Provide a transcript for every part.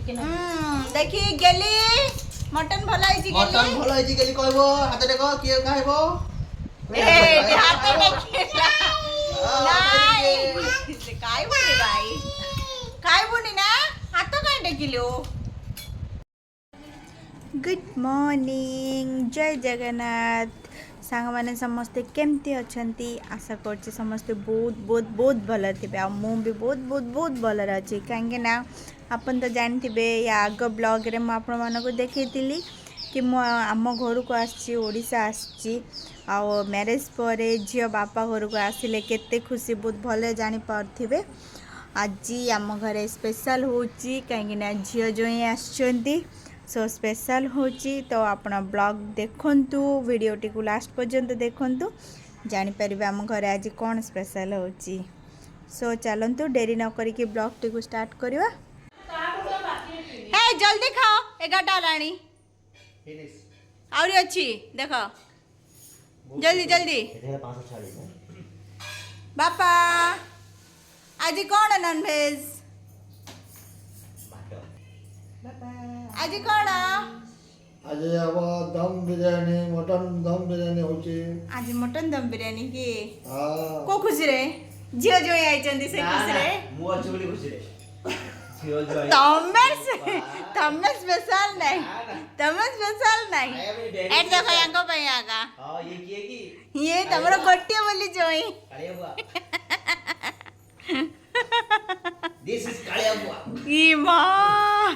देखी गेली मटन भला है गेली मटन भला है गेली कहबो हाथ देखो किए खाइबो ए हाथ देखला नाही से काय बोले भाई काय बोनी ना हाथ काय देखिलो। गुड मॉर्निंग जय जगन्नाथ सांग मैंने समस्ते केमती अच्छी आशा कर समस्ते बहुत बहुत बहुत भल थे आ मु भी बहुत बहुत बहुत भल अच्छी कहीं आपन तो जानते या आग ब्लॉग रे मुझे देखी कि मु आम घर को आशा आ मैरेज पर झील बापा घर को आसिले केते खुशी बहुत भले जानी पार्थिबे। आज आम घर स्पेशल होची कहीं झील जो आसचंती सो स्पेशल होची तो अपना ब्लॉग देखंतु वीडियो टी को लास्ट पर्यंत देखंतु जानि परिबे आम घर आज कौन स्पेशल होची। सो चलंतु डेरी न करिके ब्लॉग टी को स्टार्ट करवा। हे जल्दी खाओ 11टा लाणी आउरी अछि देखो जल्दी जल्दी बापा आज कौन नॉन वेज आज कौन आज अब दम बिरयानी मटन दम बिरयानी होची आज मटन दम बिरयानी की हां को खुशी रे झियो जो आई चंदी से खुशी रे मु अछि बोली खुशी रे झियो जो आई तमे स्पेशल नहीं एट देखो यांको पे आगा हां ये किए की ये तमरो गोटिया बोली जोई कालिया बुआ दिस इज कालिया बुआ ई मां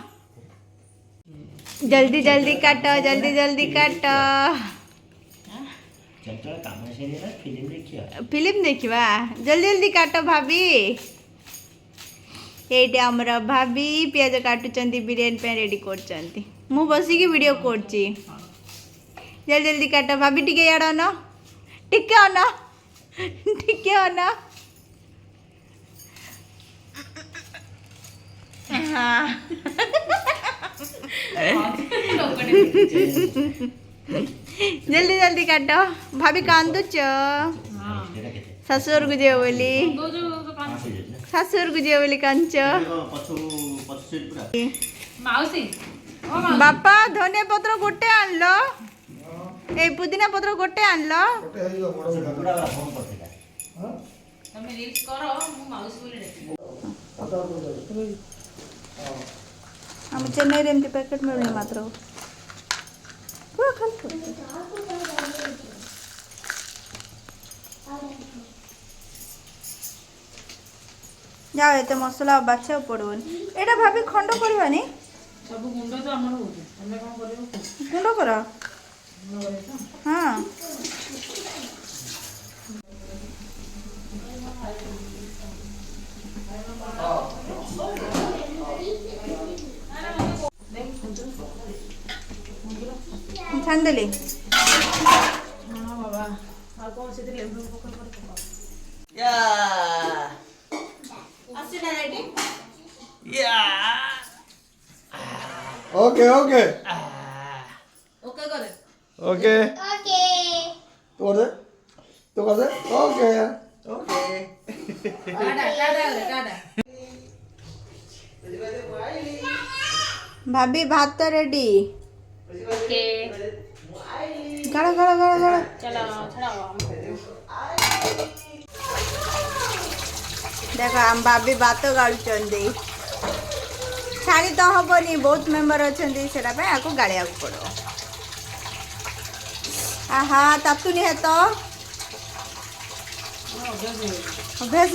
जल्दी जल्दी काटो जल्दी जल्दी काटो फिल्म देखा जल्दी जल्दी काटो भाभी ये आमर भाभी पियाज काटुंट बिरियानी पे रेडी कर मु बसिकी वीडियो करची जल्दी जल्दी काटो भाभी टिके यार अन टिके अन हाँ जल्दी जल्दी काटो भाभी कांदुच ससुर को जेव बोली ससुर को जेव बोली कांच बापा धनिया पत्र गोटे आनलो ए पुदीना पत्र गोटे आनलो हम चेन्नई रे एमती पैकेट मिलने मात्र जाओ एते मसला बाछा पड़ोन एटा भाभी खंड करबानी सब गुंड तो हमर होते हमें कोन करियो गुंड करो हां छान देली हां बाबा आ कोन से लेबू पकड़ पकड़ या अस्सी ना रेडी या ओके ओके ओके करे ओके ओके तो कर दे ओके ओके काटा भाभी भात तो रेडी ओके गाड़ा गाड़ा गाड़ा गाड़ा चलो छड़ाओ देखो हम भाभी भात गाड़ुचंदी छाड़ी तो हबनी बहुत मेंबर अच्छे से आपको गाड़िया पड़ो आहा तातुनी है तो अभ्यास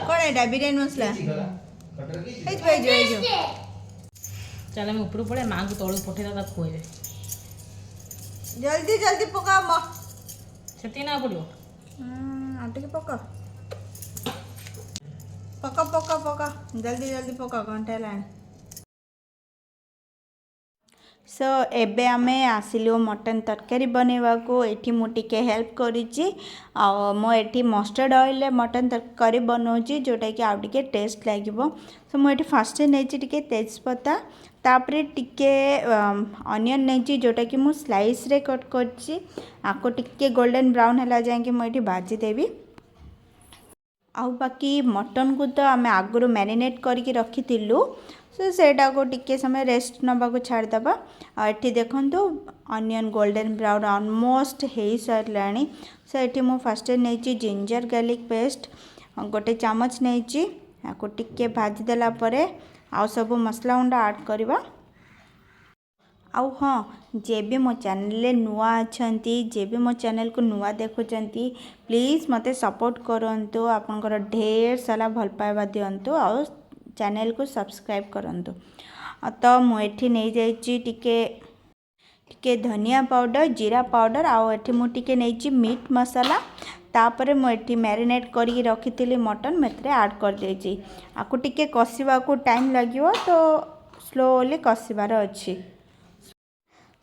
कौन है बिरयानी मसला चल हम ऊपर पड़े मां को तळु पठे दादा खोइबे जल्दी जल्दी पका म सेती ना पड़ियो आटे पका पका पका पका जल्दी जल्दी पका घंटे लाइन सो एबे आमे आसिलु मटन तरकारी बनेवा को एठी मु टिके हेल्प करिछि आ मो एठी मस्टर्ड ऑयल मटन तरकारी बनौछि जोटा कि आउ टिके टेस्ट लागिबो। सो मु एठी फर्स्ट नेछि टिके तेजपत्ता तापरे टिके अनियन नेछि जोटा कि मु स्लाइस रे कट करछि आको टिके गोल्डन ब्राउन हला जाय कि मु एठी भाजी देबी। आउ बाकी मटन को तो आम आगु मैरिनेट करके रखीलु सो सेटा को टिके समय रेस्ट नवा को छाड़देबा। आठी देखंतु अनियन गोल्डन ब्राउन ऑलमोस्ट हो सारा। सो ये मुझे फास्ट नहीं जिंजर गार्लिक पेस्ट गोटे चामच नहीं आपको टिके भाजीदेला आउ सब मसला गुंडा ऐड करवा। आउ हाँ जे भी मो चैनल नुआ अच्छा जे भी मो चैनल को नुआ देखुंट प्लीज़ मते सपोर्ट करंतु आपनकर ढेर सारा भल पाइबा दिंतु आउ चैनल को सब्सक्राइब करंतु। तो मुझे नहीं जाइए टिके धनिया पाउडर जीरा पाउडर आउ एठी मु टिके नहीं मीट मसाला तापर मुझे मैरिनेट करके रखी मटन में ऐड कर देछि। आपको टिके कषिबा को टाइम लगियो तो स्लोली कषिबार अच्छी।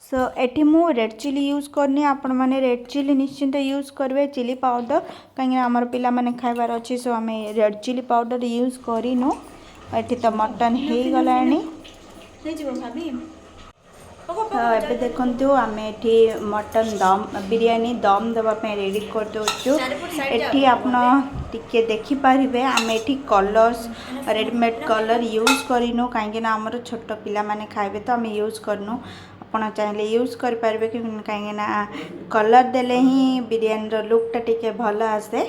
सो एठी मु रेड चिली यूज करनी आपण माने रेड चिली निश्चिंत यूज करबे चिली पाउडर कहीं आमर पिला माने खाइबार अच्छी। सो आम रेड चिली पाउडर यूज करिनु। एठी तो मटन हो गलानी तो ये देखु आम एठी मटन दम बिरयानी दम देवाई रेडी कर दो। एठी आपन टिके देखि पारिबे आम एठी कलर्स रेडीमेड कलर यूज करिनु कहीं आमर छोट पिला माने खाइबे तो आम यूज करनु। आपन चाहे यूज कर पारिबे कहीं कलर देले ही बिरयानी लुकटा टिके भल आसे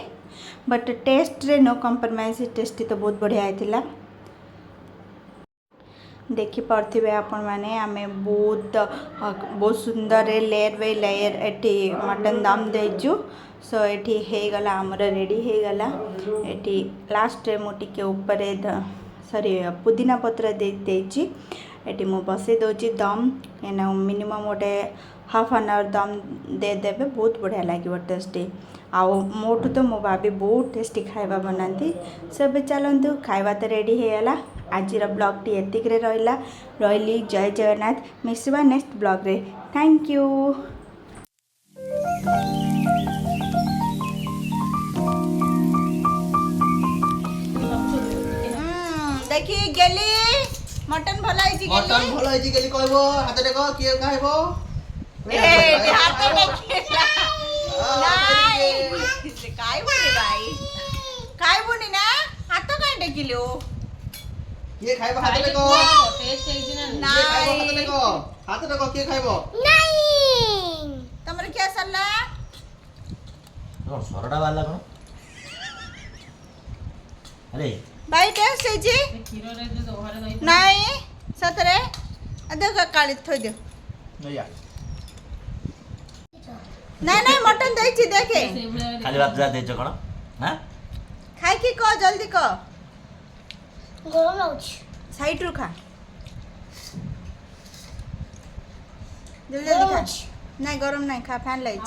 बट टेस्ट रे नो कम्प्रोमाइज टेस्टी तो बहुत बढ़िया होता। देखि पार्थिबे आपण माने आमे बहुत सुंदर layer by layer eighty mutton दम देजु। सो एटी हे गला हमर रेडी हे गला। एटी लास्ट रे मोटी के ऊपर सॉरी पुदीना पत्र दे देछि। एटी मु बसे दोछि दम एना मिनिमम गोटे हाफ एन आवर दम दे देबे बहुत बढ़िया लागिवो टेस्टी। आउ मोटू तो मो भाभी बहुत टेस्टी खाइबा बनाती। सब चलतु खाइबा तो रेडी हो गला। आज ब्लॉग टी एतिक रहा रही। जय जगन्नाथ मिसवा नेक्स्ट ब्लॉग रे। Thank you. देखी गेली मटन भला है जी गेली मटन भल है गेली कहबो हाथ देखो किए खाइबो ए हाथ देखला नाही काय बोले भाई काय बोनी ना हाथ काय देखिलो किए खाइबो हाथ देखो टेस्ट है ना नाही हाथ देखो किए खाइबो नहीं तमरे क्या सल्ला तो सरडा वाला कौन अरे भाई टेस्ट है जी खीरो रे जो घरे दही नहीं सतरे देखो काली थोई दे नहीं यार नहीं मटन देछि देखे खाली बात जा देछ कोन हां खाई की को जल्दी को गरम लाउछ साइड रु खा जल्दी खा नहीं गरम नहीं खा फैन लाइछ।